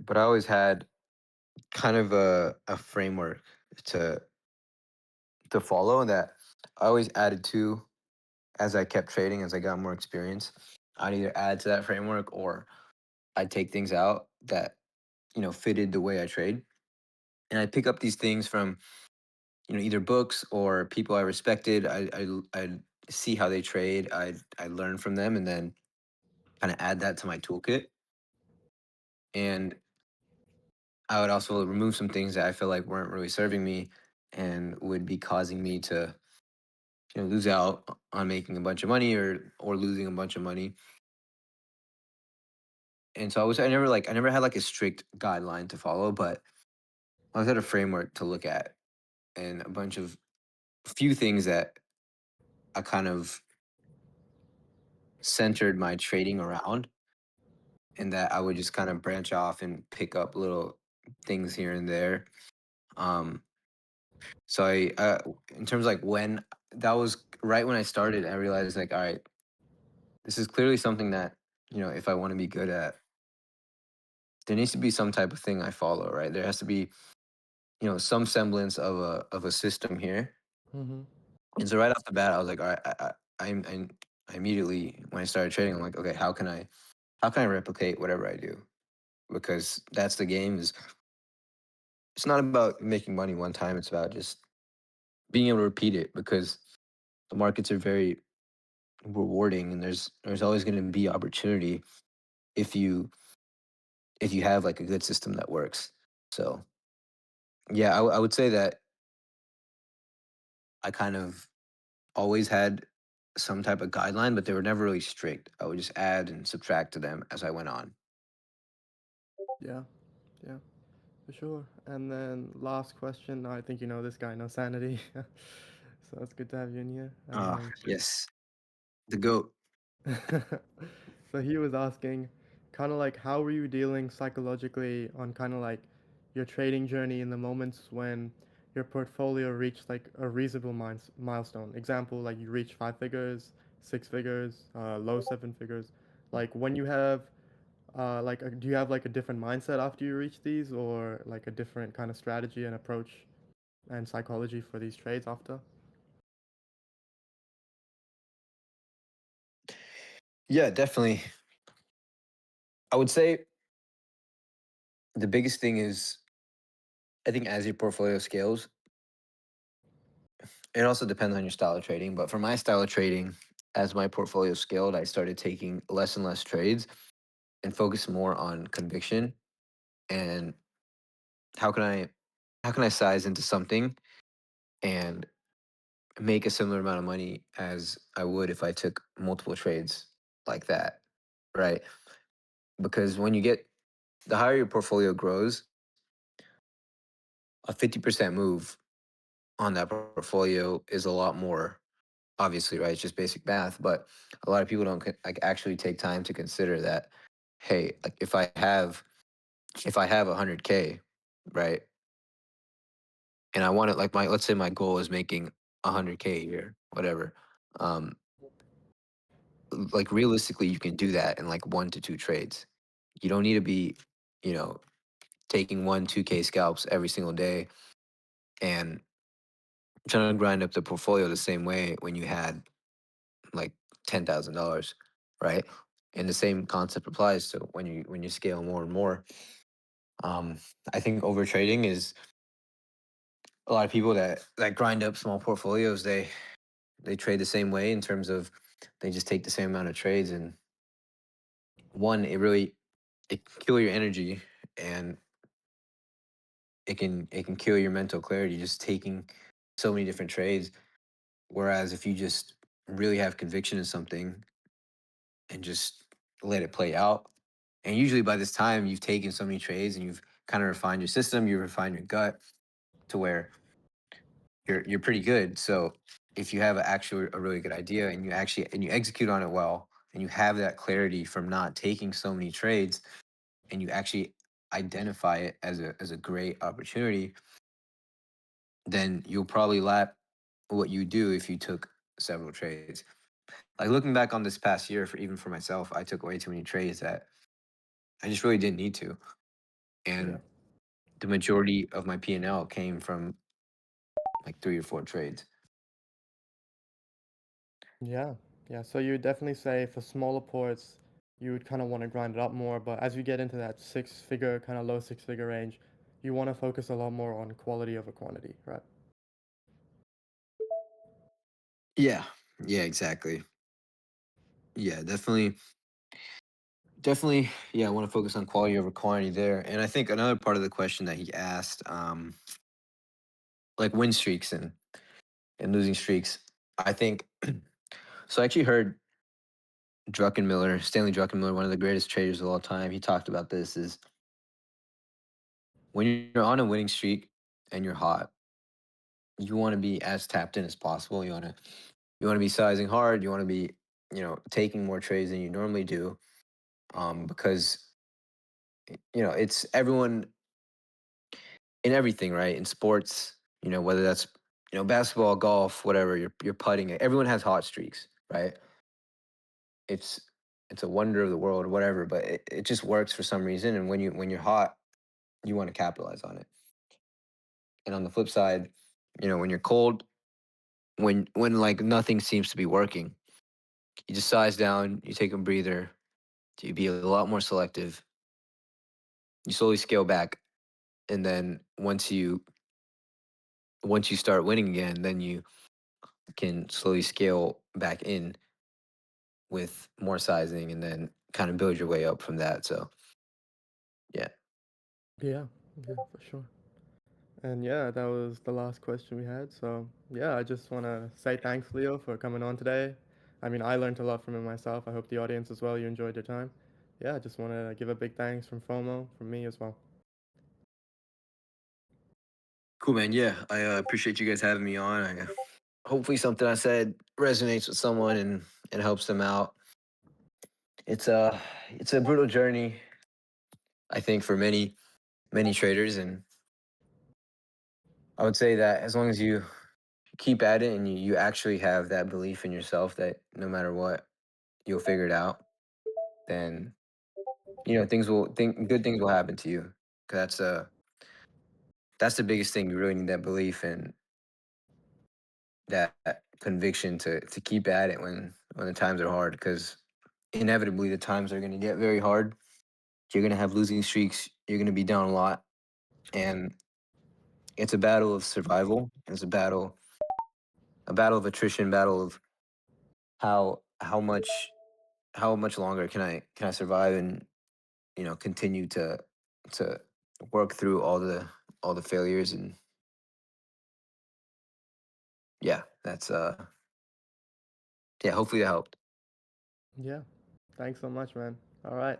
Speaker 1: but I always had kind of a framework to to follow that I always added to as I kept trading, as I got more experience. I'd either add to that framework or I'd take things out that fitted the way I trade. And I'd pick up these things from either books or people I respected. I'd see how they trade. I'd learn from them, and then kind of add that to my toolkit. And I would also remove some things that I feel like weren't really serving me and would be causing me to lose out on making a bunch of money, or losing a bunch of money. And so I never had like a strict guideline to follow, but I always had a framework to look at, and a few things that I kind of centered my trading around, and that I would just kind of branch off and pick up little things here and there. Um, so in terms of like when that was right when I started, I realized like, all right, this is clearly something that if I want to be good at, there needs to be some type of thing I follow, right? There has to be some semblance of a system here.
Speaker 2: Mm-hmm.
Speaker 1: And so right off the bat, I was like, all right, I immediately when I started trading, I'm like, okay, how can I replicate whatever I do? Because that's the game. Is It's not about making money one time. It's about just being able to repeat it, because the markets are very rewarding, and there's always going to be opportunity if you have like a good system that works. So yeah, I would say that I kind of always had some type of guideline, but they were never really strict. I would just add and subtract to them as I went on.
Speaker 2: Yeah, yeah, for sure. And then last question. I think you know this guy, no sanity. So it's good to have you in here.
Speaker 1: Ah, yes, the goat.
Speaker 2: So he was asking, kind of like, how were you dealing psychologically on kind of like your trading journey in the moments when your portfolio reached like a reasonable milestone? Example, like you reach five figures, six figures, low seven figures. Like when you have, do you have like a different mindset after you reach these, or like a different kind of strategy and approach and psychology for these trades after?
Speaker 1: Yeah, definitely. I would say the biggest thing is, I think as your portfolio scales, it also depends on your style of trading. But for my style of trading, as my portfolio scaled, I started taking less and less trades and focus more on conviction, and how can I how can I size into something and make a similar amount of money as I would if I took multiple trades like that, right? Because when you get the higher your portfolio grows, a 50% move on that portfolio is a lot more, obviously, right? It's just basic math, but a lot of people don't like actually take time to consider that. Hey, like if I have 100K, right, and I want it like my let's say my goal is making 100K a year, whatever. Um, like realistically, you can do that in like 1 to 2 trades. You don't need to be, you know, taking 1 2K scalps every single day and trying to grind up the portfolio the same way when you had like $10,000, right? And the same concept applies to when you scale more and more. Um, I think over trading is a lot of people that grind up small portfolios. They trade the same way in terms of they just take the same amount of trades, and one it can kill your energy, and it can kill your mental clarity just taking so many different trades. Whereas if you just really have conviction in something and just let it play out. And usually by this time you've taken so many trades and you've kind of refined your system, you refine your gut to where you're pretty good. So if you have actually a really good idea and you execute on it well and you have that clarity from not taking so many trades and you actually identify it as a great opportunity, then you'll probably lap what you do if you took several trades. Like looking back on this past year, for even for myself, I took way too many trades that I just really didn't need to,
Speaker 2: Yeah.
Speaker 1: and the majority of my P&L came from like 3 or 4 trades.
Speaker 2: Yeah, yeah. So you would definitely say for smaller ports, you would kind of want to grind it up more. But as you get into that six-figure, kind of low six-figure range, you want to focus a lot more on quality over quantity, right?
Speaker 1: Yeah, yeah, exactly. Yeah, definitely. Yeah, I want to focus on quality over quantity there. And I think another part of the question that he asked, like win streaks and losing streaks. I think so. I actually heard Stanley Druckenmiller, one of the greatest traders of all time. He talked about this: is when you're on a winning streak and you're hot, you want to be as tapped in as possible. You want to be sizing hard. You want to be, taking more trades than you normally do, because it's everyone in everything, right? In sports, whether that's basketball, golf, whatever. You're putting it. Everyone has hot streaks, right? It's it's a wonder of the world, whatever. But it just works for some reason. And when you're hot, you want to capitalize on it. And on the flip side, when you're cold, when like nothing seems to be working, you just size down, you take a breather, you be a lot more selective, you slowly scale back, and then once you start winning again, then you can slowly scale back in with more sizing, and then kind of build your way up from that. So yeah.
Speaker 2: Yeah, yeah, for sure. And yeah, that was the last question we had. So yeah, I just want to say thanks, Leo, for coming on today. I mean, I learned a lot from it myself. I hope the audience as well, you enjoyed your time. Yeah, I just want to give a big thanks from FOMO, from me as well.
Speaker 1: Cool, man. Yeah, I appreciate you guys having me on. Hopefully something I said resonates with someone and helps them out. It's a brutal journey, I think, for many traders, and I would say that as long as you keep at it and you actually have that belief in yourself that no matter what, you'll figure it out, then good things will happen to you. 'Cause that's the biggest thing. You really need that belief and that conviction to keep at it when the times are hard, because inevitably the times are going to get very hard. You're going to have losing streaks. You're going to be down a lot, and it's a battle of survival. It's a battle of attrition, battle of how much longer can I survive and continue to work through all the failures. And yeah, that's yeah, hopefully that helped.
Speaker 2: Yeah, thanks so much, man. All right.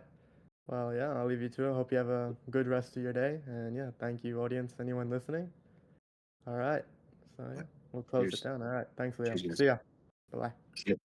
Speaker 2: Well, yeah, I'll leave you to it. Hope you have a good rest of your day. And yeah, thank you, audience, anyone listening. All right. So
Speaker 1: All
Speaker 2: yeah,
Speaker 1: right.
Speaker 2: we'll close it
Speaker 1: Cheers.
Speaker 2: down. All right. Thanks, Leo.
Speaker 1: Cheers, guys.
Speaker 2: See ya. Bye bye.
Speaker 1: See ya.